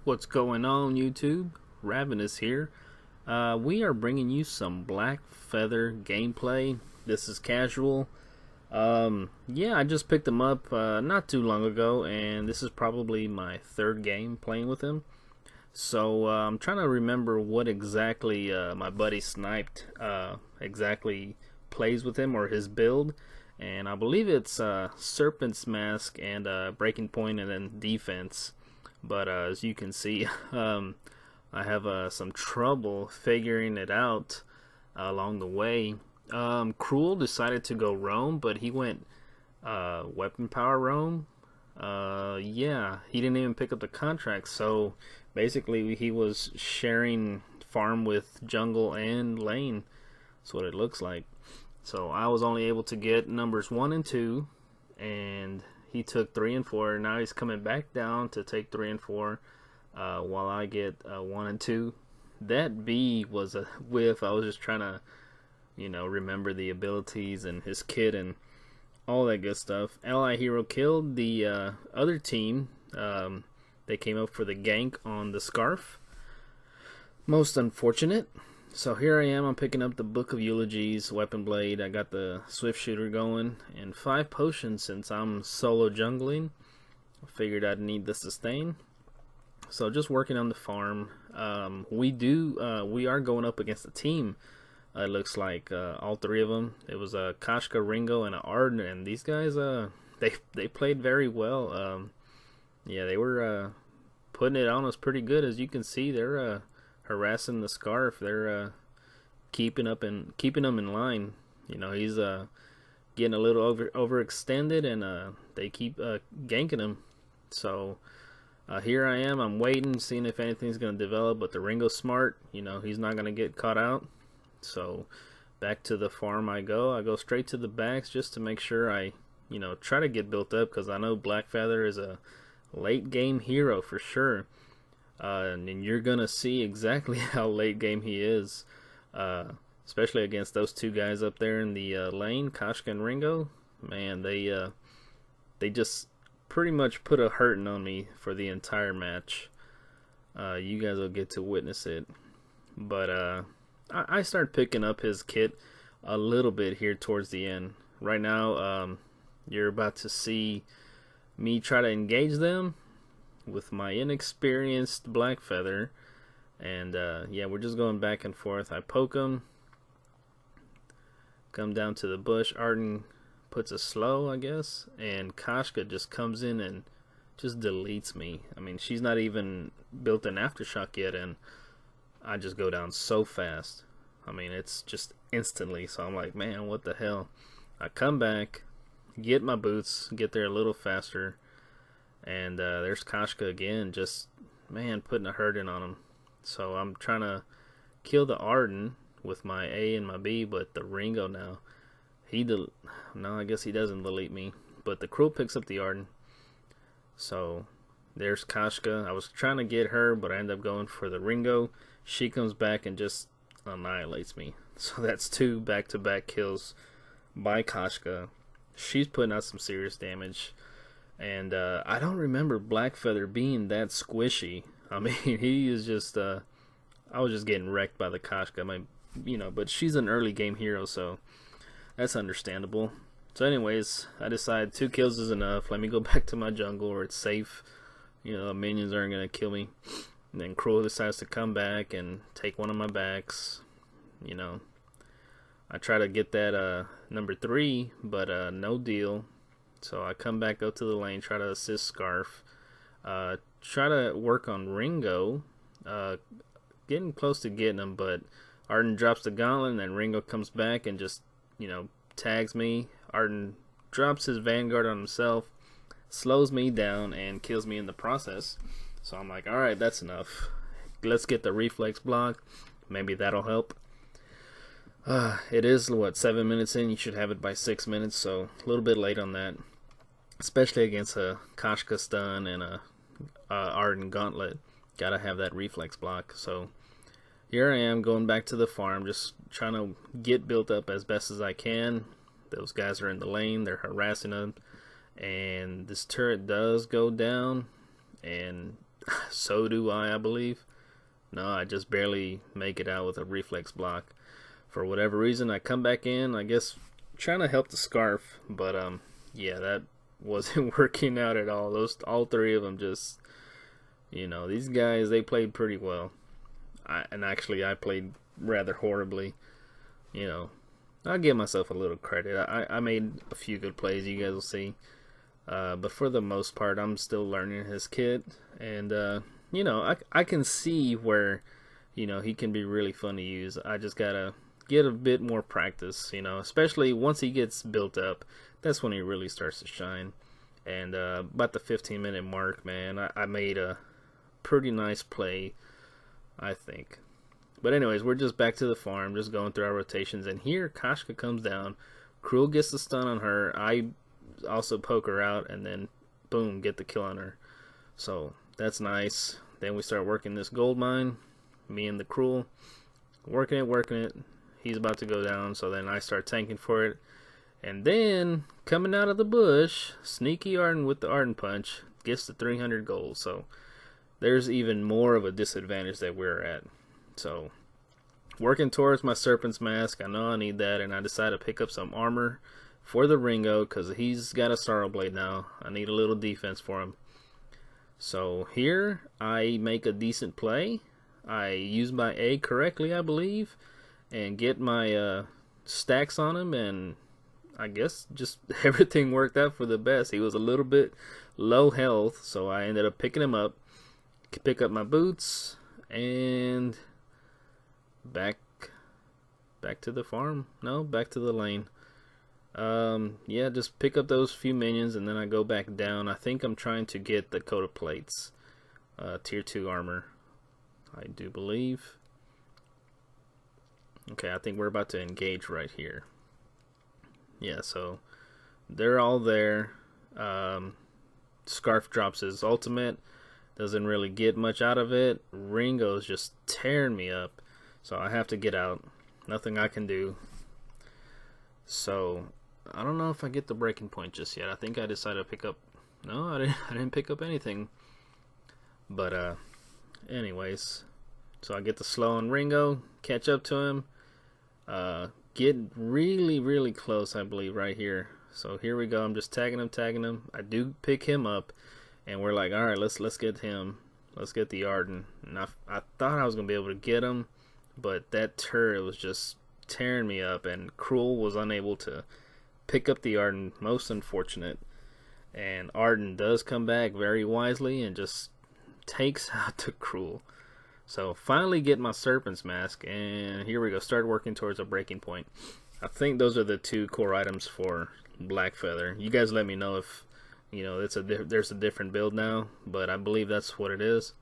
What's going on, YouTube? Ravenous here. We are bringing you some Blackfeather gameplay. This is casual. Yeah, I just picked him up not too long ago, and this is probably my third game playing with him. So I'm trying to remember what exactly my buddy Sniped exactly plays with him, or his build. And I believe it's Serpent's Mask and Breaking Point and then Defense. But as you can see, I have some trouble figuring it out along the way. Cruel decided to go roam, but he went weapon power roam. Yeah, he didn't even pick up the contract, so basically he was sharing farm with jungle and lane. That's what it looks like. So I was only able to get numbers 1 and 2, and he took 3 and 4. Now he's coming back down to take 3 and 4, while I get 1 and 2. That B was a whiff. I was just trying to, remember the abilities and his kit and all that good stuff. Ally hero killed the other team. They came up for the gank on the scarf. Most unfortunate. So here I am, I'm picking up the Book of Eulogies, Weapon Blade. I got the Swift Shooter going, and 5 potions since I'm solo jungling. I figured I'd need the sustain. So just working on the farm. We are going up against a team. It looks like all 3 of them. It was a Kashka, Ringo, and an Arden, and these guys they played very well. Yeah, they were putting it on us pretty good. As you can see, they're harassing the scarf. They're keeping them in line. He's getting a little overextended, and they keep ganking him. So here I am. I'm waiting, seeing if anything's gonna develop. But the Ringo's smart. He's not gonna get caught out. So back to the farm I go. I go straight to the backs just to make sure I try to get built up, because I know Blackfeather is a late game hero for sure. And you're gonna see exactly how late game he is, especially against those 2 guys up there in the lane, Kashka and Ringo. Man, they just pretty much put a hurting on me for the entire match. You guys will get to witness it. But I started picking up his kit a little bit here towards the end. Right now, you're about to see me try to engage them with my inexperienced Blackfeather, and yeah, we're just going back and forth. I poke him, come down to the bush. Arden puts a slow, I guess, and Kashka just comes in and just deletes me. I mean, she's not even built an aftershock yet, and I just go down so fast. I mean, it's just instantly. So I'm like, man, what the hell? I come back, get my boots, get there a little faster. And there's Kashka again, just, man, putting a hurting on him. So I'm trying to kill the Arden with my A and my B, but the Ringo now, no, I guess he doesn't delete me. But the Cruel picks up the Arden. So there's Kashka. I was trying to get her, but I end up going for the Ringo. She comes back and just annihilates me. So that's 2 back-to-back kills by Kashka. She's putting out some serious damage. And I don't remember Blackfeather being that squishy. I mean, he is just, I was just getting wrecked by the Kashka. I mean, but she's an early game hero, so that's understandable. So anyways, I decided 2 kills is enough. Let me go back to my jungle where it's safe. Minions aren't going to kill me. And then Cruel decides to come back and take one of my backs. I try to get that number 3, but no deal. So I come back up to the lane, try to assist Scarf, try to work on Ringo, getting close to getting him, but Arden drops the gauntlet, and then Ringo comes back and just, tags me. Arden drops his Vanguard on himself, slows me down, and kills me in the process. So I'm like, alright, that's enough. Let's get the reflex block. Maybe that'll help. It is, 7 minutes in? You should have it by 6 minutes, so a little bit late on that. Especially against a Kashka stun and a Arden gauntlet. Gotta have that reflex block. So here I am going back to the farm, just trying to get built up as best as I can. Those guys are in the lane, they're harassing them. And this turret does go down, and So do I believe. No, I just barely make it out with a reflex block. For whatever reason, I come back in, I guess, trying to help the scarf, but yeah, that wasn't working out at all. All three of them just, these guys, they played pretty well. And actually, I played rather horribly. I'll give myself a little credit. I made a few good plays, you guys will see. But for the most part, I'm still learning his kit, and I can see where he can be really fun to use. I just gotta get a bit more practice, especially once he gets built up. That's when he really starts to shine. And about the 15-minute mark, man, I made a pretty nice play, I think. But anyways, we're just back to the farm, just going through our rotations, and here Kashka comes down. Cruel gets the stun on her. I also poke her out, and then boom, get the kill on her. So that's nice. Then we start working this gold mine, me and the Cruel, working it. He's about to go down, so then I start tanking for it. And then, coming out of the bush, sneaky Arden with the Arden Punch gets the 300 gold. So there's even more of a disadvantage that we're at. So, working towards my Serpent's Mask, I know I need that, and I decide to pick up some armor for the Ringo, because he's got a Sorrow Blade now. I need a little defense for him. So here, I make a decent play. I use my A correctly, I believe, and get my stacks on him, and I guess just everything worked out for the best. He was a little bit low health, so I ended up picking him up, pick up my boots, and back to the farm. No, back to the lane. Yeah, just pick up those few minions, and then I go back down. I think I'm trying to get the coat of plates, tier 2 armor, I do believe. Okay, I think we're about to engage right here. Yeah, so they're all there. Scarf drops his ultimate. Doesn't really get much out of it. Ringo's just tearing me up. So I have to get out. Nothing I can do. So I don't know if I get the breaking point just yet. I think I decided to pick up... No, I didn't pick up anything. But anyways. So I get the slow on Ringo. Catch up to him. Get really close, I believe, right here. So here we go. I'm just tagging him. I do pick him up, and we're like, all right, let's get him. Let's get the Arden. And I thought I was gonna be able to get him, but that turret was just tearing me up, and Cruel was unable to pick up the Arden. Most unfortunate. And Arden does come back very wisely and just takes out the Cruel. So finally get my Serpent's Mask, and here we go. Start working towards a breaking point. I think those are the two core items for Blackfeather. You guys let me know if there's a different build now, but I believe that's what it is.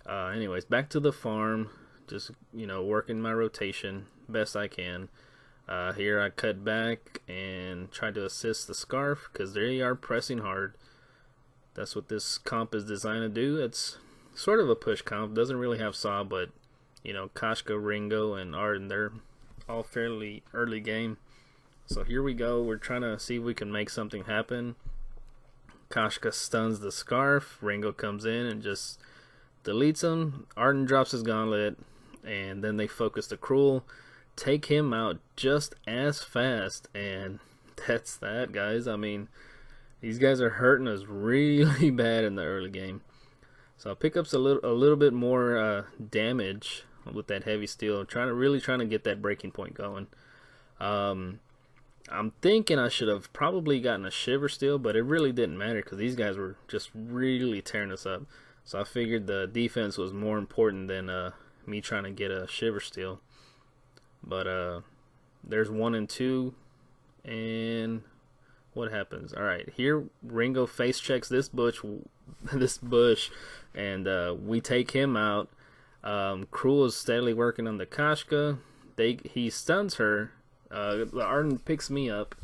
Anyways, back to the farm. Just working my rotation best I can. Here I cut back and try to assist the Scarf because they are pressing hard. That's what this comp is designed to do. It's sort of a push comp, doesn't really have Saw, but Kashka, Ringo, and Arden, they're all fairly early game. So here we go, we're trying to see if we can make something happen. Kashka stuns the Scarf, Ringo comes in and just deletes him. Arden drops his gauntlet, and then they focus the Cruel, take him out just as fast, and that's that, guys. I mean, these guys are hurting us really bad in the early game. So I'll pick up a little bit more damage with that heavy steel. Really trying to get that breaking point going. I'm thinking I should have probably gotten a Shiver Steel, but it really didn't matter because these guys were just really tearing us up. So I figured the defense was more important than me trying to get a Shiver Steel. But there's 1 and 2, and what happens? All right, here Ringo face checks this bush, and we take him out. Cruel is steadily working on the Kashka. He stuns her. The Arden picks me up,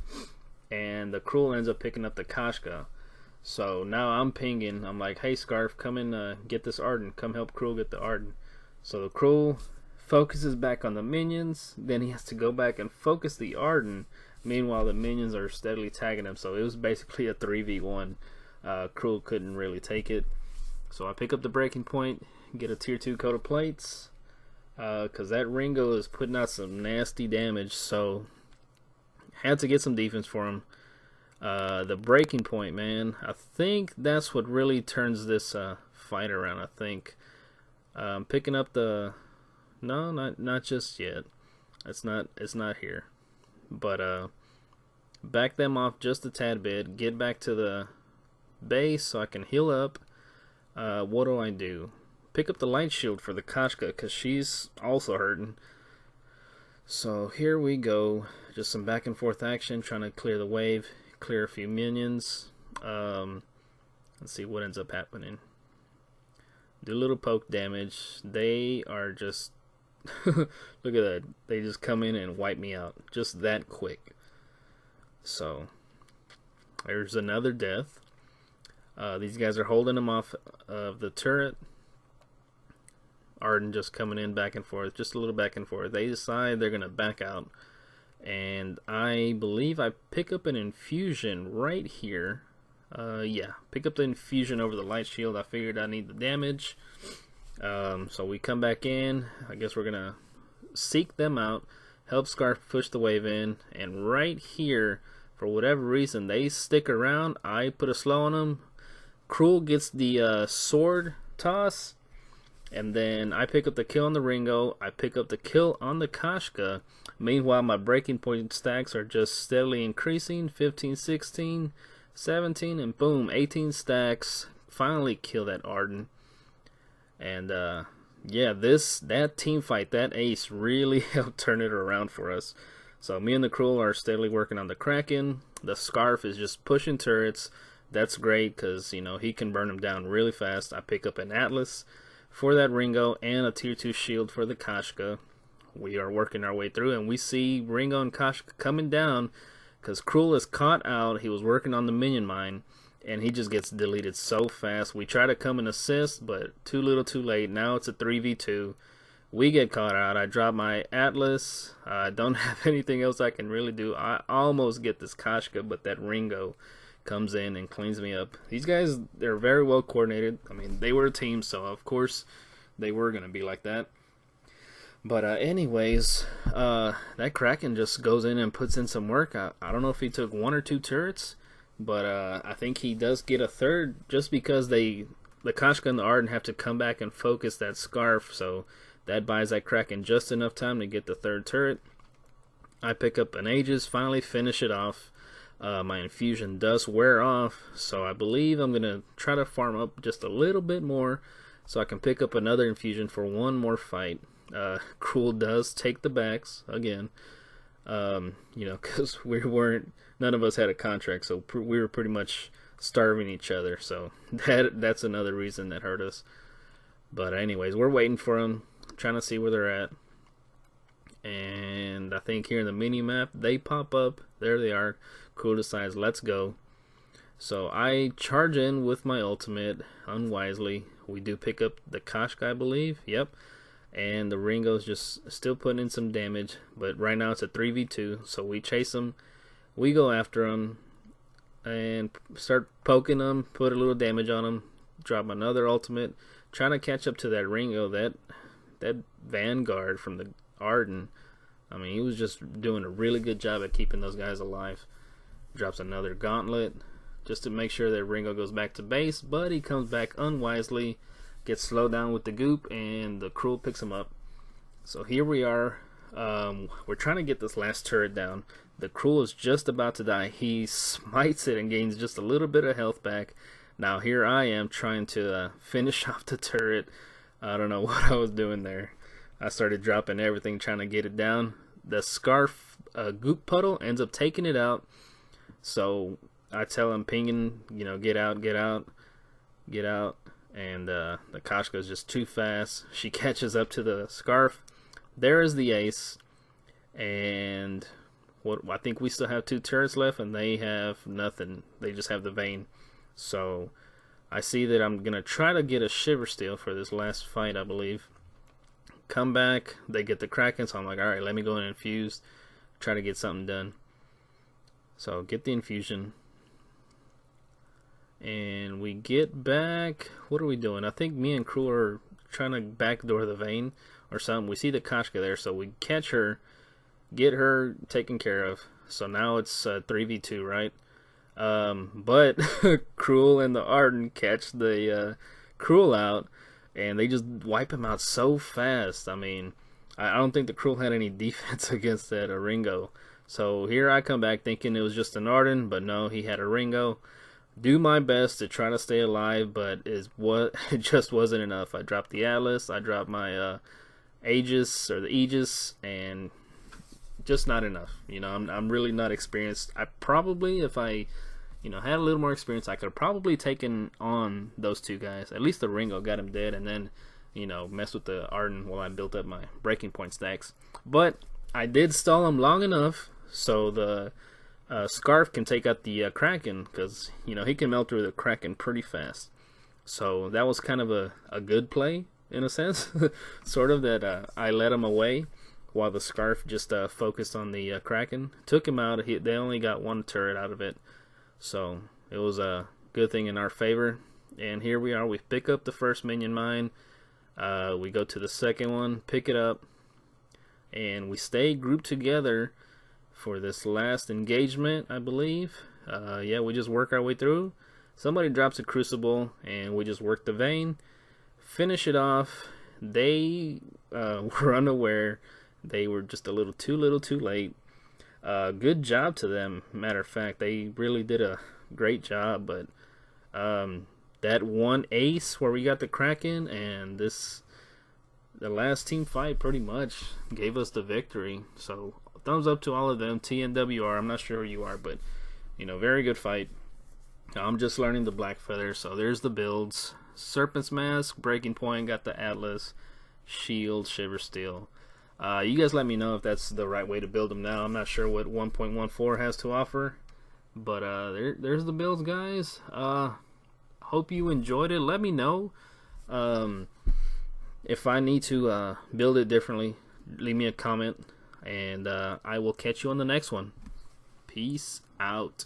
and the Cruel ends up picking up the Kashka. So now I'm pinging. I'm like, hey Scarf, come in, get this Arden. Come help Cruel get the Arden. So the Cruel focuses back on the minions. Then he has to go back and focus the Arden. Meanwhile, the minions are steadily tagging him. So it was basically a 3v1. Cruel couldn't really take it. So I pick up the breaking point, get a tier 2 coat of plates, because that Ringo is putting out some nasty damage, so had to get some defense for him. The breaking point, man, I think that's what really turns this fight around. I think picking up the not just yet. It's not here, but back them off just a tad bit. Get back to the base so I can heal up. What do? Pick up the light shield for the Kashka because she's also hurting. So here we go. Just some back and forth action, trying to clear the wave, clear a few minions. Let's see what ends up happening. Do a little poke damage. They are just look at that. They just come in and wipe me out just that quick. So there's another death. These guys are holding them off of the turret. Arden just coming in back and forth, just a little back and forth. They decide they're gonna back out, and I believe I pick up an infusion right here. Yeah, pick up the infusion over the light shield. I figured I need the damage. So we come back in. I guess we're gonna seek them out, help Scarf push the wave in, and right here, for whatever reason, they stick around. I put a slow on them. Cruel gets the sword toss, and then I pick up the kill on the Ringo. I pick up the kill on the Kashka. Meanwhile, my breaking point stacks are just steadily increasing. 15, 16, 17, and boom, 18 stacks. Finally kill that Arden. And yeah, that team fight, that ace really helped turn it around for us. So me and the Cruel are steadily working on the Kraken. The Scarf is just pushing turrets. That's great because, you know, he can burn them down really fast. I pick up an Atlas for that Ringo and a tier 2 shield for the Kashka. We are working our way through, and we see Ringo and Kashka coming down because Cruel is caught out. He was working on the minion mine, and he just gets deleted so fast. We try to come and assist, but too little too late. Now it's a 3v2. We get caught out. I drop my Atlas. I don't have anything else I can really do. I almost get this Kashka, but that Ringo comes in and cleans me up. These guys, they're very well coordinated. I mean, they were a team, so of course they were going to be like that. But anyways, that Kraken just goes in and puts in some work. I don't know if he took 1 or 2 turrets, but I think he does get a third just because the Kashka and the Arden have to come back and focus that Scarf, so that buys that Kraken just enough time to get the third turret. I pick up an Aegis, finally finish it off. My infusion does wear off, so I believe I'm going to try to farm up just a little bit more so I can pick up another infusion for one more fight. Cruel does take the backs again, you know, because none of us had a contract, so we were pretty much starving each other, so that's another reason that hurt us. But anyways, we're waiting for them, trying to see where they're at. And I think here in the mini map they pop up. There they are. Cruel decides, let's go. So I charge in with my ultimate unwisely. We do pick up the Kashka, I believe. Yep. And the Ringo's just still putting in some damage, but right now it's a 3v2, so we chase them. We go after them and start poking them, put a little damage on them, drop another ultimate, trying to catch up to that Ringo, that Vanguard from the Arden. I mean, he was just doing a really good job at keeping those guys alive. Drops another gauntlet just to make sure that Ringo goes back to base, but he comes back unwisely, gets slowed down with the goop, and the Cruel picks him up. So here we are. We're trying to get this last turret down. The Cruel is just about to die. He smites it and gains just a little bit of health back. Now here I am trying to finish off the turret. I don't know what I was doing there. I started dropping everything trying to get it down. The Scarf goop puddle ends up taking it out. So I tell him, pinging, you know, get out, get out, get out. And the Kashka is just too fast. She catches up to the Scarf. There is the ace. And I think we still have 2 turrets left, and they have nothing. They just have the Vayne. So I see that I'm going to try to get a Shiver Steel for this last fight, I believe. Come back. They get the Kraken, so I'm like, alright, let me go and infuse. Try to get something done. So get the infusion. And we get back. What are we doing? I think me and Crew are trying to backdoor the vein or something. We see the Koshka there, so we catch her, get her taken care of. So now it's 3v2, right? But Cruel and the Arden catch the Cruel out, and they just wipe him out so fast. I mean, I don't think the Cruel had any defense against that Ringo. So here I come back thinking it was just an Arden, but no, he had a Ringo. Do my best to try to stay alive, but it just wasn't enough. I dropped the Atlas, I dropped my Aegis, and just not enough. You know, I'm really not experienced. I probably, if I, you know, had a little more experience, I could have probably taken on those two guys. At least the Ringo got him dead, and then, you know, messed with the Arden while I built up my breaking point stacks. But I did stall him long enough so the Scarf can take out the Kraken, because, you know, he can melt through the Kraken pretty fast. So that was kind of a good play, in a sense, sort of, that I let him away while the Scarf just focused on the Kraken. Took him out. They only got one turret out of it, so it was a good thing in our favor. And here we are. We pick up the first minion mine. We go to the second one, pick it up, and we stay grouped together for this last engagement, I believe. Yeah, we just work our way through. Somebody drops a Crucible, and we just work the vein, finish it off. They were unaware. They were just a little too late. Good job to them. Matter of fact, they really did a great job. But that one ace where we got the Kraken, and the last team fight pretty much gave us the victory. So thumbs up to all of them. TNWR, I'm not sure who you are, but, you know, very good fight. I'm just learning the Blackfeather, so there's the builds. Serpent's Mask, Breaking Point, got the Atlas, Shield, Shiver Steel. You guys let me know if that's the right way to build them now. I'm not sure what 1.14 has to offer, but there's the builds, guys. Hope you enjoyed it. Let me know if I need to build it differently. Leave me a comment, and I will catch you on the next one. Peace out.